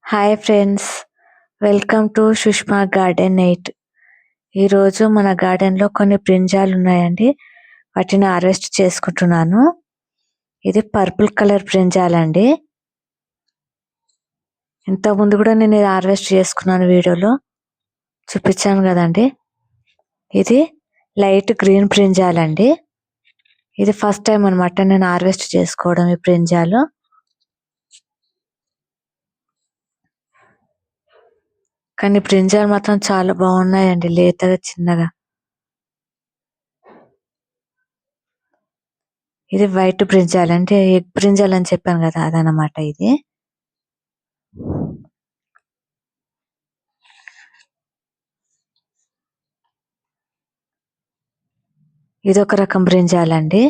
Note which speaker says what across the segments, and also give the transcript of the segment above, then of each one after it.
Speaker 1: Hi friends, welcome to Sushma garden 8. ఈరోజు మన గార్డెన్లో కొన్ని బ్రింజాలు ఉన్నాయండి. వాటిని హార్వెస్ట్ చేసుకుంటున్నాను. ఇది పర్పుల్ కలర్ బ్రింజాలండి. ఇంతకుముందు కూడా నేను ఇది హార్వెస్ట్ చేసుకున్నాను, వీడియోలో చూపించాను కదండి. ఇది లైట్ గ్రీన్ బ్రింజాలండి. ఇది ఫస్ట్ టైం అనమాట నేను హార్వెస్ట్ చేసుకోవడం ఈ బ్రింజాలు. కానీ బ్రింజాలు మాత్రం చాలా బాగున్నాయండి, లేతగా చిన్నగా. ఇది వైట్ బ్రింజాల్, అంటే ఎగ్ బ్రింజాల్ అని చెప్పాను కదా, అదనమాట. ఇది ఒక రకం బ్రింజాల్ అండి.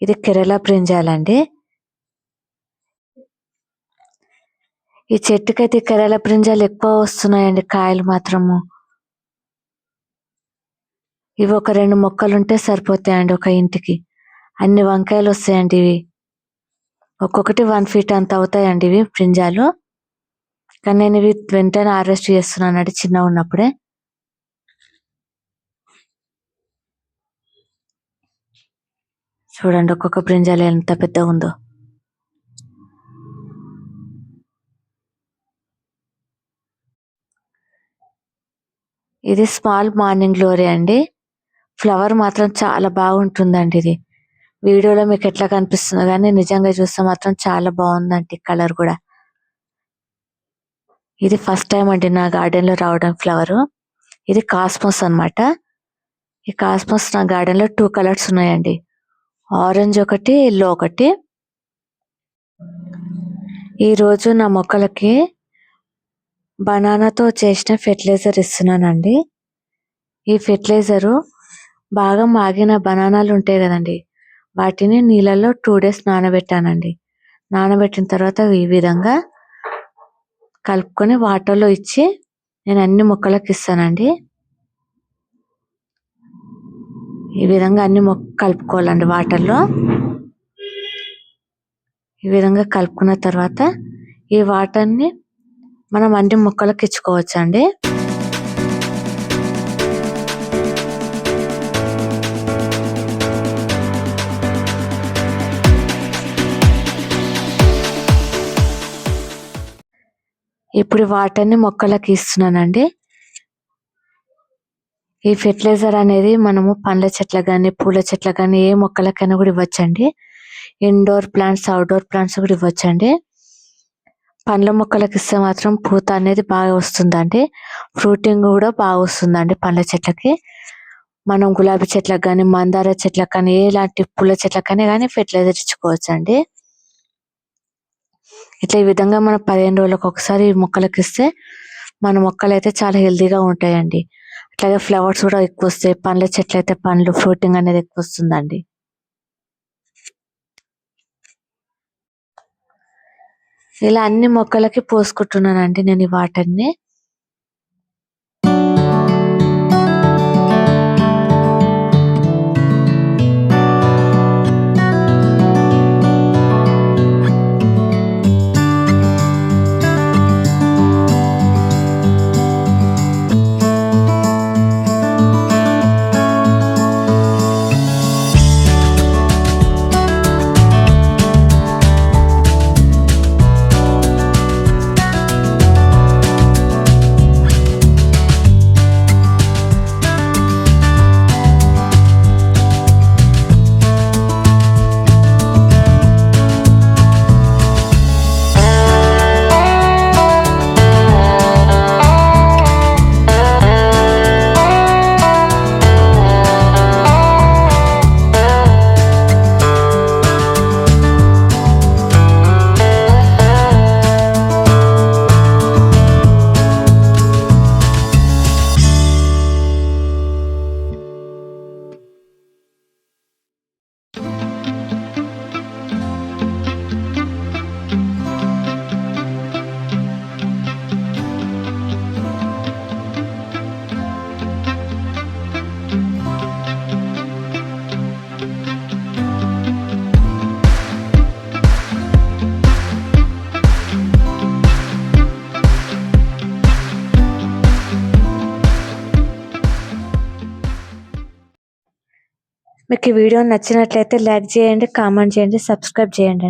Speaker 1: ఇది కేరళ బ్రింజాల్ అండి. ఈ చెట్టుకైతే కేరళ బ్రింజాలు ఎక్కువ వస్తున్నాయండి, కాయలు మాత్రము. ఇవి ఒక 2 మొక్కలు ఉంటే సరిపోతాయండి ఒక ఇంటికి. అన్ని వంకాయలు వస్తాయండి ఇవి. ఒక్కొక్కటి 1 ఫీట్ అంత అవుతాయండి ఇవి బ్రింజాలు. కానీ నేను ఇవి వెంటనే హార్వెస్ట్ చేస్తున్నానండి, చిన్నగా ఉన్నప్పుడే. చూడండి ఒక్కొక్క బ్రింజాలు ఎంత పెద్దగా ఉందో. ఇది స్మాల్ మార్నింగ్ గ్లోరీ అండి. ఫ్లవర్ మాత్రం చాలా బాగుంటుందండి. ఇది వీడియోలో మీకు ఎట్లా కనిపిస్తుందో కానీ నిజంగా చూస్తే మాత్రం చాలా బాగుందండి కలర్ కూడా. ఇది ఫస్ట్ టైం అండి నా గార్డెన్ లో రావడం ఫ్లవర్. ఇది కాస్మోస్ అన్నమాట. ఈ కాస్మోస్ నా గార్డెన్ లో 2 కలర్స్ ఉన్నాయండి, ఆరెంజ్ ఒకటి, ఎల్లో ఒకటి. ఈరోజు నా మొక్కలకి బనానాతో చేసిన ఫెర్టిలైజర్ ఇస్తున్నానండి. ఈ ఫెర్టిలైజరు బాగా మాగిన బనానాలు ఉంటాయి కదండి, వాటిని నీళ్ళలో 2 డేస్ నానబెట్టానండి. నానబెట్టిన తర్వాత ఈ విధంగా కలుపుకొని వాటర్లో ఇచ్చి నేను అన్ని మొక్కలకు ఇస్తానండి. ఈ విధంగా అన్ని కలుపుకోవాలండి వాటర్లో. ఈ విధంగా కలుపుకున్న తర్వాత ఈ వాటర్ని మనం అన్ని మొక్కలకు ఇచ్చుకోవచ్చు అండి. ఇప్పుడు వాటర్ని మొక్కలకు ఇస్తున్నానండి. ఈ ఫెర్టిలైజర్ అనేది మనము పండ్ల చెట్లకు కానీ, పూల చెట్లకు కానీ, ఏ మొక్కలకైనా కూడా ఇవ్వచ్చండి. ఇండోర్ ప్లాంట్స్, అవుట్డోర్ ప్లాంట్స్ కూడా ఇవ్వచ్చండి. పండ్ల మొక్కలకు ఇస్తే మాత్రం పూత అనేది బాగా వస్తుందండి, ఫ్రూటింగ్ కూడా బాగా వస్తుందండి పండ్ల చెట్లకి. మనం గులాబీ చెట్లకు కానీ, మందార చెట్లకు కానీ, ఎలాంటి పూల చెట్లకైనా కానీ ఫెర్టిలైజర్ ఇచ్చుకోవచ్చండి. ఇట్లా ఈ విధంగా మనం 15 రోజులకు ఒకసారి మొక్కలకు ఇస్తే మన మొక్కలు అయితే చాలా హెల్తీగా ఉంటాయండి. అట్లాగే ఫ్లవర్స్ కూడా ఎక్కువ వస్తాయి. పండ్ల చెట్లు అయితే పండ్లు, ఫ్రూటింగ్ అనేది ఎక్కువ వస్తుందండి. ఇలా అన్ని మొక్కలకి పోసుకుంటున్నానండి నేను ఈ వాటర్ని. మీకు ఈ వీడియో నచ్చినట్లయితే లైక్ చేయండి, కామెంట్ చేయండి, సబ్స్క్రైబ్ చేయండి.